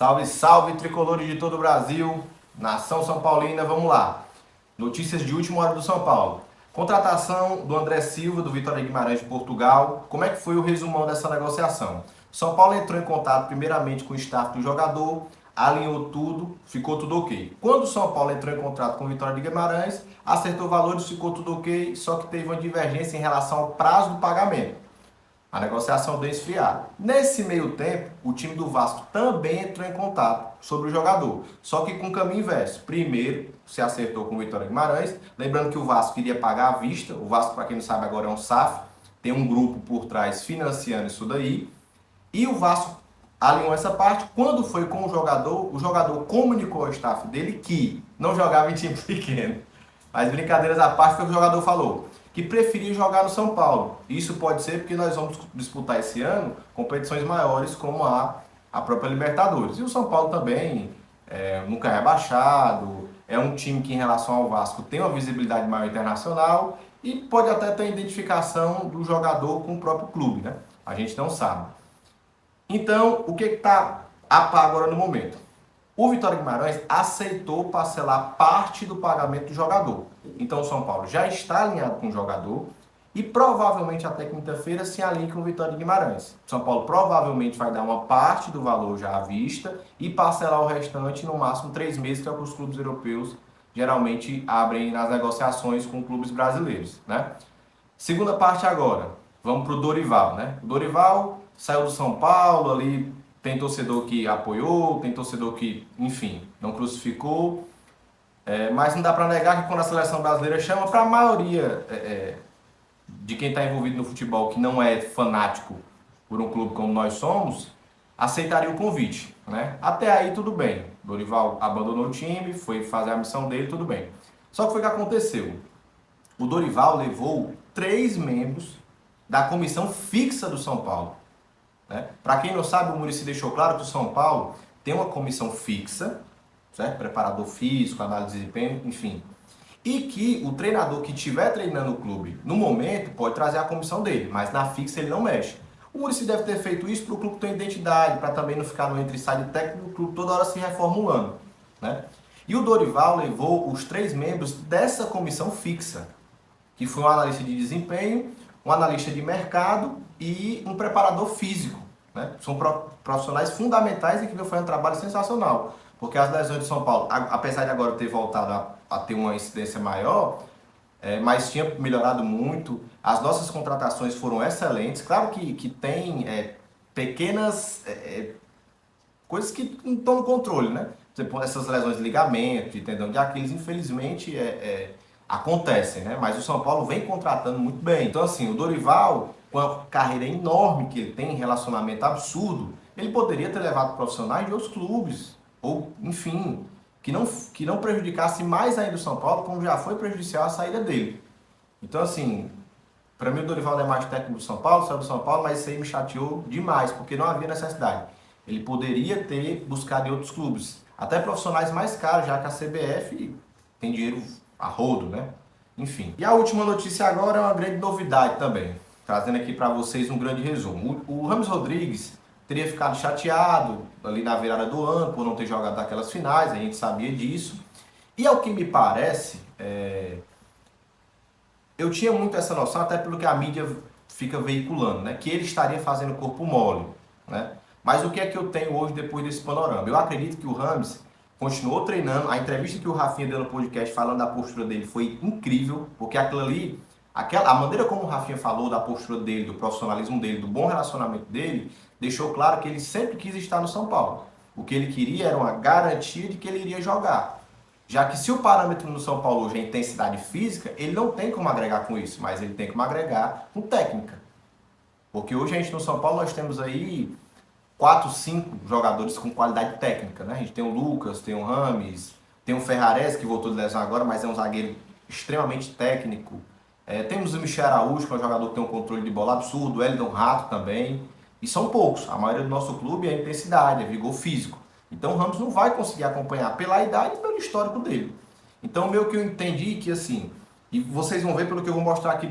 Salve, salve, tricolores de todo o Brasil, nação São Paulina, vamos lá. Notícias de última hora do São Paulo. Contratação do André Silva, do Vitória de Guimarães de Portugal. Como é que foi o resumão dessa negociação? São Paulo entrou em contato primeiramente com o staff do jogador, alinhou tudo, ficou tudo ok. Quando o São Paulo entrou em contato com o Vitória de Guimarães, acertou valores, ficou tudo ok, só que teve uma divergência em relação ao prazo do pagamento. A negociação deu esfriada. Nesse meio tempo, o time do Vasco também entrou em contato sobre o jogador, só que com o caminho inverso. Primeiro, se acertou com o Vitória Guimarães, lembrando que o Vasco queria pagar à vista. O Vasco, para quem não sabe, agora é um SAF, tem um grupo por trás financiando isso daí. E o Vasco alinhou essa parte. Quando foi com o jogador comunicou ao staff dele que não jogava em time pequeno. Mas brincadeiras à parte, foi o que o jogador falou, que preferia jogar no São Paulo. Isso pode ser porque nós vamos disputar esse ano competições maiores como a própria Libertadores. E o São Paulo também nunca é rebaixado, é um time que em relação ao Vasco tem uma visibilidade maior internacional e pode até ter identificação do jogador com o próprio clube, né? A gente não sabe. Então, o que está a par agora no momento? O Vitória Guimarães aceitou parcelar parte do pagamento do jogador. Então o São Paulo já está alinhado com o jogador e provavelmente até quinta-feira se alinha com o Vitória Guimarães. São Paulo provavelmente vai dar uma parte do valor já à vista e parcelar o restante no máximo 3 meses, que é o que os clubes europeus geralmente abrem nas negociações com clubes brasileiros, né? Segunda parte agora, vamos para o Dorival, né? O Dorival saiu do São Paulo ali. Tem torcedor que apoiou, tem torcedor que, enfim, não crucificou. Mas não dá para negar que quando a seleção brasileira chama, para a maioria de quem está envolvido no futebol, que não é fanático por um clube como nós somos, aceitaria o convite, né? Até aí tudo bem. Dorival abandonou o time, foi fazer a missão dele, tudo bem. Só que foi o que aconteceu. O Dorival levou 3 membros da comissão fixa do São Paulo. Para quem não sabe, o Muricy deixou claro que o São Paulo tem uma comissão fixa, certo? Preparador físico, análise de desempenho, enfim. E que o treinador que estiver treinando o clube no momento pode trazer a comissão dele, mas na fixa ele não mexe. O Muricy deve ter feito isso para o clube ter identidade, para também não ficar no entre e sai de técnico, o clube toda hora se reformulando, né? E o Dorival levou os 3 membros dessa comissão fixa, que foi um analista de desempenho, um analista de mercado e um preparador físico, né? São profissionais fundamentais e que vão fazer um trabalho sensacional, porque as lesões de São Paulo, apesar de agora ter voltado a ter uma incidência maior, mas tinha melhorado muito. As nossas contratações foram excelentes. Claro que tem pequenas coisas que não estão no controle, né? Por exemplo, essas lesões de ligamento, de tendão de Aquiles, infelizmente acontecem, né? Mas o São Paulo vem contratando muito bem. Então, assim, o Dorival, com a carreira enorme que ele tem, relacionamento absurdo, ele poderia ter levado profissionais de outros clubes, ou, enfim, que não prejudicasse mais ainda o São Paulo, como já foi prejudicial a saída dele. Então, assim, para mim o Dorival não é mais técnico do São Paulo, saiu do São Paulo, mas isso aí me chateou demais, porque não havia necessidade. Ele poderia ter buscado em outros clubes, até profissionais mais caros, já que a CBF tem dinheiro a rodo, né? Enfim. E a última notícia agora é uma grande novidade também, trazendo aqui para vocês um grande resumo. O Rames Rodrigues teria ficado chateado ali na virada do ano por não ter jogado aquelas finais, a gente sabia disso. E ao que me parece, eu tinha muito essa noção, até pelo que a mídia fica veiculando, né? Que ele estaria fazendo corpo mole, né? Mas o que é que eu tenho hoje depois desse panorama? Eu acredito que o Rames continuou treinando. A entrevista que o Rafinha deu no podcast falando da postura dele foi incrível, porque aquilo ali, a maneira como o Rafinha falou da postura dele, do profissionalismo dele, do bom relacionamento dele, deixou claro que ele sempre quis estar no São Paulo. O que ele queria era uma garantia de que ele iria jogar. Já que se o parâmetro no São Paulo hoje é intensidade física, ele não tem como agregar com isso, mas ele tem como agregar com técnica. Porque hoje a gente no São Paulo nós temos aí 4, 5 jogadores com qualidade técnica, né? A gente tem o Lucas, tem o Rames, tem o Ferrares, que voltou de lesão agora, mas é um zagueiro extremamente técnico. Temos o Michel Araújo, que é um jogador que tem um controle de bola absurdo, o Elton Rato também. E são poucos. A maioria do nosso clube é intensidade, é vigor físico. Então o Ramos não vai conseguir acompanhar pela idade e pelo histórico dele. Então meio que eu entendi que assim, e vocês vão ver pelo que eu vou mostrar aqui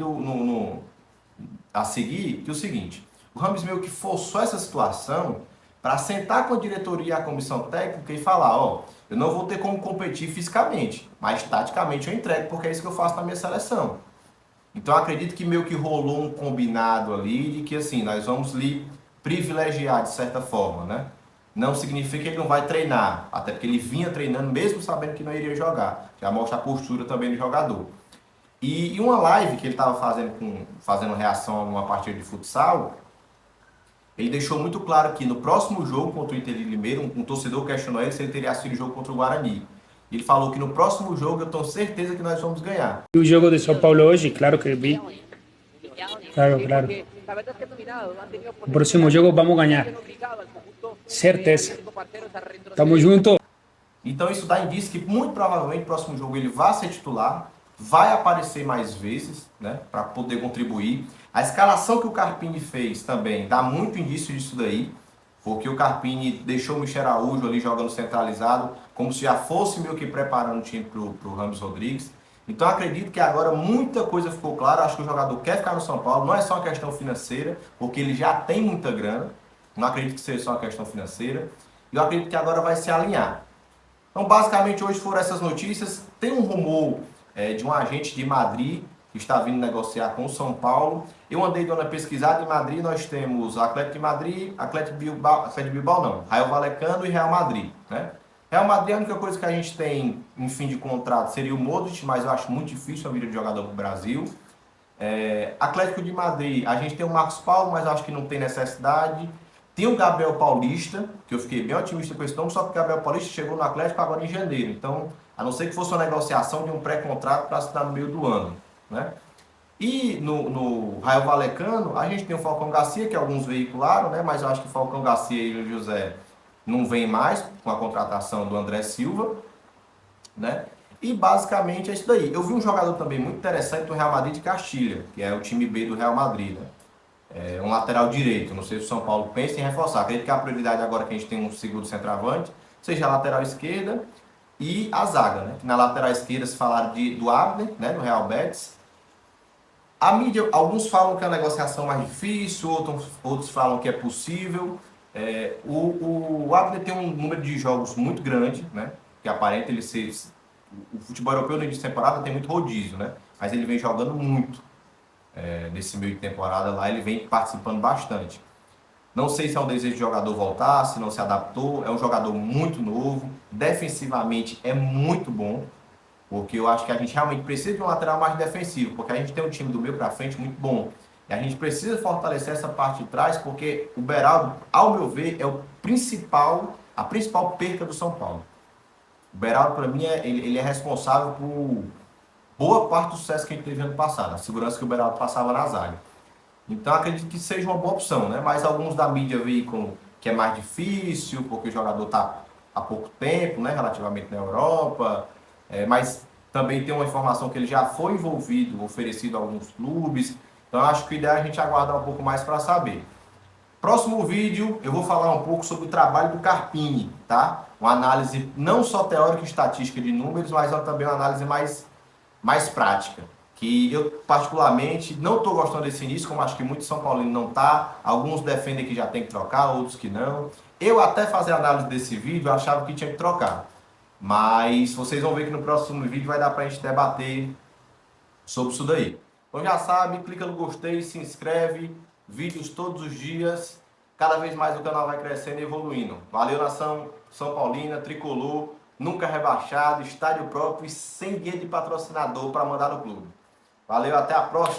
a seguir, que é o seguinte, o Ramos meio que forçou essa situação para sentar com a diretoria e a comissão técnica e falar, ó, eu não vou ter como competir fisicamente, mas taticamente eu entrego, porque é isso que eu faço na minha seleção. Então acredito que meio que rolou um combinado ali de que assim, nós vamos lhe privilegiar de certa forma, né? Não significa que ele não vai treinar, até porque ele vinha treinando mesmo sabendo que não iria jogar. Já mostra a postura também do jogador. E uma live que ele estava fazendo reação a uma partida de futsal, ele deixou muito claro que no próximo jogo contra o Inter de Limeira, um torcedor questionou ele se ele teria assistido o jogo contra o Guarani. Ele falou que no próximo jogo eu tenho certeza que nós vamos ganhar. O jogo de São Paulo hoje, claro que vi. Claro, claro. O próximo jogo vamos ganhar. Certeza. Tamo junto. Então isso dá indício que muito provavelmente no próximo jogo ele vai ser titular, vai aparecer mais vezes, né, para poder contribuir. A escalação que o Carpini fez também dá muito indício disso daí, porque o Carpini deixou o Michel Araújo ali jogando centralizado, como se já fosse meio que preparando o time para o Ramos Rodrigues. Então acredito que agora muita coisa ficou clara, acho que o jogador quer ficar no São Paulo, não é só uma questão financeira, porque ele já tem muita grana, não acredito que seja só uma questão financeira, e eu acredito que agora vai se alinhar. Então, basicamente, hoje foram essas notícias. Tem um rumor de um agente de Madrid que está vindo negociar com o São Paulo. Eu andei dando uma pesquisada em Madrid, nós temos Atlético de Madrid, Atlético de Bilbao não, Rayo Vallecano e Real Madrid, né? Real Madrid, a única coisa que a gente tem em fim de contrato seria o Modric, mas eu acho muito difícil a vida de jogador para o Brasil. Atlético de Madrid, a gente tem o Marcos Paulo, mas eu acho que não tem necessidade. Tem o Gabriel Paulista, que eu fiquei bem otimista com esse nome, só que o Gabriel Paulista chegou no Atlético agora em janeiro. Então, a não ser que fosse uma negociação de um pré-contrato para assinar no meio do ano, né? E no Rayo Vallecano, a gente tem o Falcão Garcia, que alguns veicularam, né? Mas eu acho que o Falcão Garcia e o José não vem mais com a contratação do André Silva, né? E basicamente é isso daí. Eu vi um jogador também muito interessante do Real Madrid de Castilha, que é o time B do Real Madrid, né? Um lateral direito. Não sei se o São Paulo pensa em reforçar. Acredito que a prioridade agora que a gente tem um segundo centroavante seja a lateral esquerda e a zaga, né? Na lateral esquerda se falaram do Abner, né? Do Real Betis. A mídia, alguns falam que é uma negociação mais difícil, outros falam que é possível. O Abner tem um número de jogos muito grande, né? Que aparenta ele ser... O futebol europeu no início de temporada tem muito rodízio, né? Mas ele vem jogando muito. Nesse meio de temporada lá, ele vem participando bastante. Não sei se é um desejo de jogador voltar, se não se adaptou. É um jogador muito novo, defensivamente é muito bom, porque eu acho que a gente realmente precisa de um lateral mais defensivo, porque a gente tem um time do meio para frente muito bom. E a gente precisa fortalecer essa parte de trás, porque o Beraldo, ao meu ver, é a principal perca do São Paulo. O Beraldo, para mim, ele é responsável por boa parte do sucesso que a gente teve ano passado, a segurança que o Beraldo passava na zaga. Então acredito que seja uma boa opção, né? Mas alguns da mídia veem que é mais difícil, porque o jogador está há pouco tempo, né? Relativamente na Europa, mas também tem uma informação que ele já foi envolvido, oferecido a alguns clubes. Então acho que o ideal é a gente aguardar um pouco mais para saber. Próximo vídeo eu vou falar um pouco sobre o trabalho do Carpini, tá? Uma análise não só teórica e estatística de números, mas também uma análise mais prática, que eu particularmente não estou gostando desse início, como acho que muitos São Paulinos não tá. Alguns defendem que já tem que trocar, outros que não. Eu até fazer a análise desse vídeo eu achava que tinha que trocar, mas vocês vão ver que no próximo vídeo vai dar para a gente debater sobre isso daí. Então já sabe, clica no gostei, se inscreve, vídeos todos os dias, cada vez mais o canal vai crescendo e evoluindo. Valeu, nação São Paulina, tricolor, nunca rebaixado, estádio próprio e sem guia de patrocinador para mandar no clube. Valeu, até a próxima.